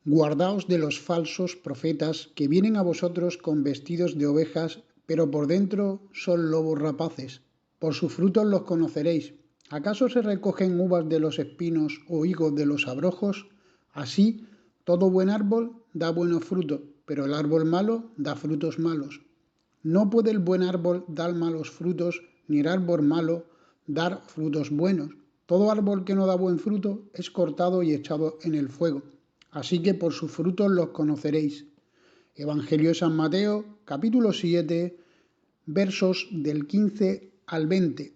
Guardaos de los falsos profetas que vienen a vosotros con vestidos de ovejas, pero por dentro son lobos rapaces. Por sus frutos los conoceréis. ¿Acaso se recogen uvas de los espinos o higos de los abrojos? Así, todo buen árbol da buenos frutos, pero el árbol malo da frutos malos. No puede el buen árbol dar malos frutos, ni el árbol malo dar frutos buenos. Todo árbol que no da buen fruto es cortado y echado en el fuego. Así que por sus frutos los conoceréis. Evangelio de San Mateo, capítulo 7, versos del 15 al 20.